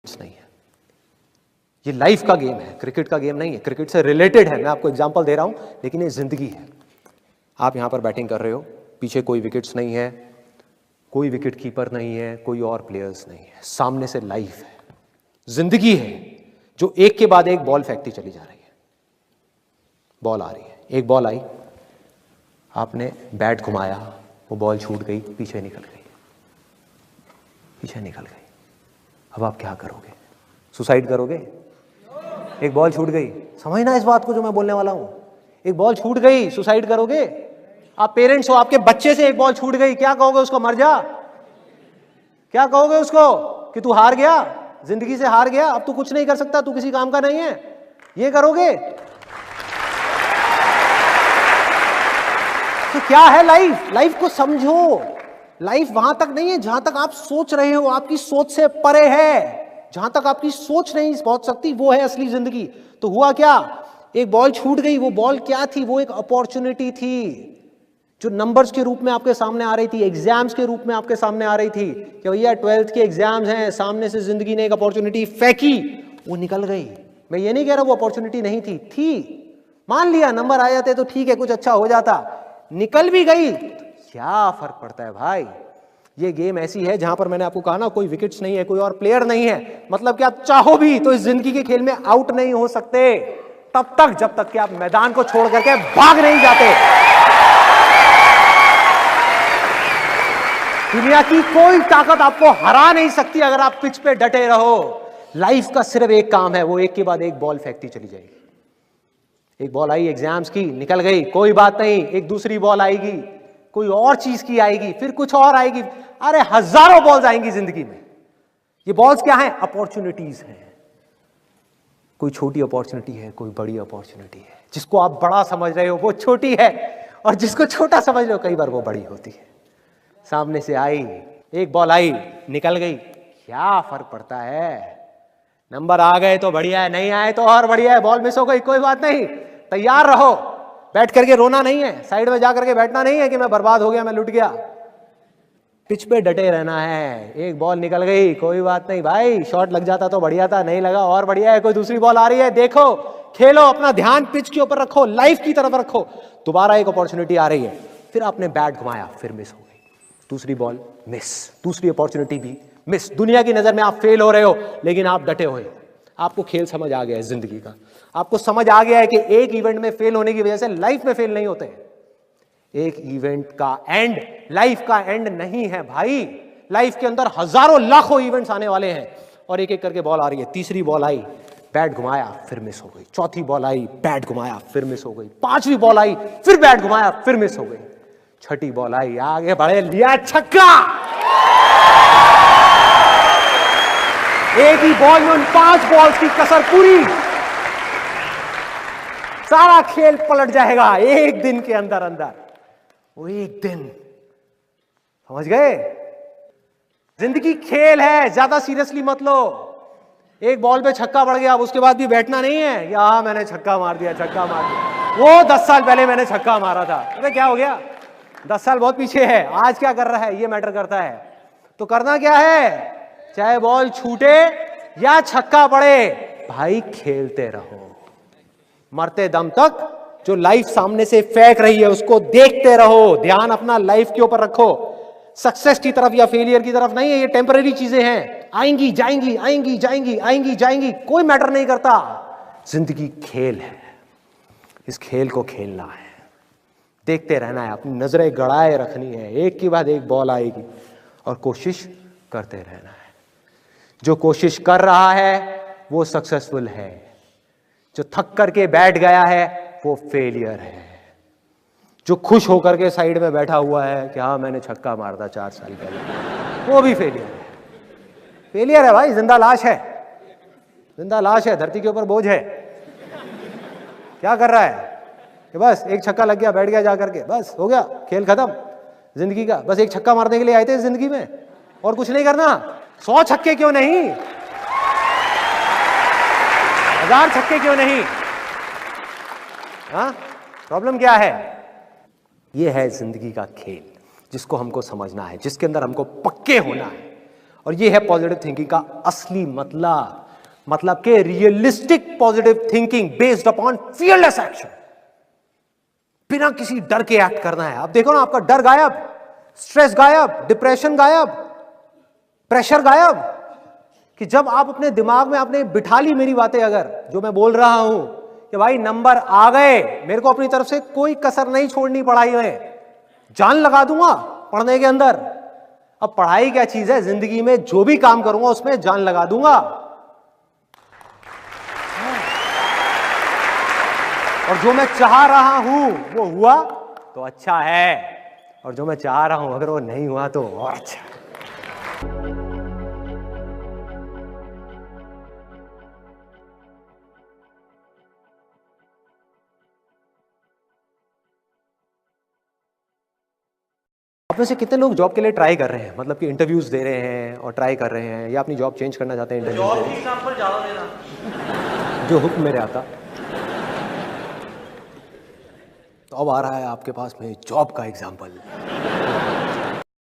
नहीं है। ये लाइफ का गेम है, क्रिकेट का गेम नहीं है। क्रिकेट से रिलेटेड है, मैं आपको एग्जांपल दे रहा हूं, लेकिन ये जिंदगी है। आप यहां पर बैटिंग कर रहे हो, पीछे कोई विकेट्स नहीं है, कोई विकेट कीपर नहीं है, कोई और प्लेयर्स नहीं है, सामने से लाइफ है, जिंदगी है जो एक के बाद एक बॉल फेंकती चली जा रही है। बॉल आ रही है, एक बॉल आई, आपने बैट घुमाया, वो बॉल छूट गई, पीछे निकल गई, पीछे निकल गई। अब आप क्या करोगे? सुसाइड करोगे? एक बॉल छूट गई, समझना इस बात को जो मैं बोलने वाला हूं। एक बॉल छूट गई, सुसाइड करोगे? आप पेरेंट्स हो, आपके बच्चे से एक बॉल छूट गई, क्या कहोगे उसको? मर जा? क्या कहोगे उसको कि तू हार गया, जिंदगी से हार गया, अब तू कुछ नहीं कर सकता, तू किसी काम का नहीं है? ये करोगे? तो क्या है लाइफ? लाइफ को समझो। लाइफ वहां तक नहीं है जहां तक आप सोच रहे हो, आपकी सोच से परे है। जहां तक आपकी सोच नहीं पहुंच सकती, वो है असली जिंदगी। तो हुआ क्या? एक बॉल छूट गई। वो बॉल क्या थी? वो एक अपॉर्चुनिटी थी जो नंबर्स के रूप में आपके सामने आ रही थी, एग्जाम्स के रूप में आपके सामने आ रही थी कि भैया 12th के एग्जाम्स हैं, सामने से जिंदगी ने एक अपॉर्चुनिटी फेंकी, वो निकल गई। मैं ये नहीं कह रहा वो अपॉर्चुनिटी नहीं थी, मान लिया नंबर आ जाते तो ठीक है, कुछ अच्छा हो जाता, निकल भी गई, क्या फर्क पड़ता है भाई? ये गेम ऐसी है जहां पर मैंने आपको कहा ना, कोई विकेट्स नहीं है, कोई और प्लेयर नहीं है, मतलब कि आप चाहो भी तो इस जिंदगी के खेल में आउट नहीं हो सकते तब तक जब तक कि आप मैदान को छोड़ करके भाग नहीं जाते। दुनिया की कोई ताकत आपको हरा नहीं सकती अगर आप पिच पे डटे रहो। लाइफ का सिर्फ एक काम है, वो एक के बाद एक बॉल फेंकती चली जाएगी। एक बॉल आई एग्जाम्स की, निकल गई, कोई बात नहीं, एक दूसरी बॉल आएगी, कोई और चीज की आएगी, फिर कुछ और आएगी। अरे हजारों बॉल्स आएंगी जिंदगी में। ये बॉल्स क्या हैं? अपॉर्चुनिटीज हैं। कोई छोटी अपॉर्चुनिटी है, कोई बड़ी अपॉर्चुनिटी है। जिसको आप बड़ा समझ रहे हो वो छोटी है, और जिसको छोटा समझ रहे हो कई बार वो बड़ी होती है। सामने से आई, एक बॉल आई, निकल गई, क्या फर्क पड़ता है? नंबर आ गए तो बढ़िया है, नहीं आए तो और बढ़िया है, बॉल मिस हो गई, कोई बात नहीं, तैयार रहो। बैठ करके रोना नहीं है, साइड में जाकर के बैठना नहीं है कि मैं बर्बाद हो गया, मैं लुट गया। पिच पे डटे रहना है। एक बॉल निकल गई, कोई बात नहीं भाई, शॉट लग जाता तो बढ़िया था, नहीं लगा और बढ़िया है, कोई दूसरी बॉल आ रही है, देखो, खेलो, अपना ध्यान पिच के ऊपर रखो, लाइफ की तरफ रखो। दोबारा एक अपॉर्चुनिटी आ रही है, फिर आपने बैट घुमाया, फिर मिस हो गई, दूसरी बॉल मिस, दूसरी अपॉर्चुनिटी भी मिस। दुनिया की नजर में आप फेल हो रहे हो, लेकिन आप डटे हुए हो। आपको खेल समझ आ गया है जिंदगी का, आपको समझ आ गया है कि एक इवेंट में फेल होने की वजह से लाइफ में फेल नहीं होते। एक इवेंट का एंड लाइफ का एंड नहीं है भाई। लाइफ के अंदर हजारों लाखों इवेंट्स आने वाले हैं, और एक एक करके बॉल आ रही है। तीसरी बॉल आई, बैट घुमाया, फिर मिस हो गई। चौथी बॉल आई, बैट घुमाया, फिर मिस हो गई। पांचवी बॉल आई, फिर बैट घुमाया, फिर मिस हो गई। छठी बॉल आई, आगे बढ़े, लिया छक्का। एक ही बॉल में उन 5 बॉल्स की कसर पूरी, सारा खेल पलट जाएगा एक दिन के अंदर अंदर। वो एक दिन, समझ गए? जिंदगी खेल है, ज्यादा सीरियसली मत लो। एक बॉल पे छक्का पड़ गया, अब उसके बाद भी बैठना नहीं है या हाँ मैंने छक्का मार दिया, छक्का मार दिया, वो 10 साल पहले मैंने छक्का मारा था। अरे क्या हो गया? 10 साल बहुत पीछे है, आज क्या कर रहा है ये मैटर करता है। तो करना क्या है? चाहे बॉल छूटे या छक्का पड़े, भाई खेलते रहो मरते दम तक। जो लाइफ सामने से फेंक रही है उसको देखते रहो, ध्यान अपना लाइफ के ऊपर रखो। सक्सेस की तरफ या फेलियर की तरफ नहीं है, ये टेम्पररी चीजें हैं, आएंगी जाएंगी, आएंगी जाएंगी, आएंगी जाएंगी, कोई मैटर नहीं करता। जिंदगी खेल है, इस खेल को खेलना है, देखते रहना है, अपनी नजरें गड़ाए रखनी है। एक के बाद एक बॉल आएगी और कोशिश करते रहना है। जो कोशिश कर रहा है वो सक्सेसफुल है, जो थक करके बैठ गया है वो फेलियर है। जो खुश होकर के साइड में बैठा हुआ है कि हाँ मैंने छक्का मारा था 4 साल पहले, वो भी फेलियर है। फेलियर है भाई, जिंदा लाश है, जिंदा लाश है, धरती के ऊपर बोझ है। क्या कर रहा है कि बस एक छक्का लग गया, बैठ गया जाकर के, बस हो गया, खेल खत्म जिंदगी का। बस एक छक्का मारने के लिए आए थे जिंदगी में, और कुछ नहीं करना। 100 छक्के क्यों नहीं, 1000 छक्के क्यों नहीं? हाँ, प्रॉब्लम क्या है? ये है जिंदगी का खेल, जिसको हमको समझना है, जिसके अंदर हमको पक्के होना है। और ये है पॉजिटिव थिंकिंग का असली मतलब कि realistic positive thinking based upon fearless action. बिना किसी डर के एक्ट करना है। अब देखो ना, आपका डर गायब, स्ट्रेस गायब, डिप्रेशन गायब, प्रेशर गायब। कि जब आप अपने दिमाग में आपने बिठा ली मेरी बातें, अगर जो मैं बोल रहा हूं कि भाई नंबर आ गए, मेरे को अपनी तरफ से कोई कसर नहीं छोड़नी पढ़ाई में, जान लगा दूंगा पढ़ने के अंदर। अब पढ़ाई क्या चीज है, जिंदगी में जो भी काम करूंगा उसमें जान लगा दूंगा। और जो मैं चाह रहा हूं वो हुआ तो अच्छा है, और जो मैं चाह रहा हूं अगर वो नहीं हुआ तो और अच्छा। आप में से कितने लोग जॉब के लिए ट्राई कर रहे हैं, मतलब कि इंटरव्यूज दे रहे हैं और ट्राई कर रहे हैं, या अपनी जॉब चेंज करना चाहते हैं? जॉब की एग्जांपल ज्यादा देना। जो हुक्म मेरे आता। तो अब आ रहा है आपके पास में जॉब का एग्जाम्पल।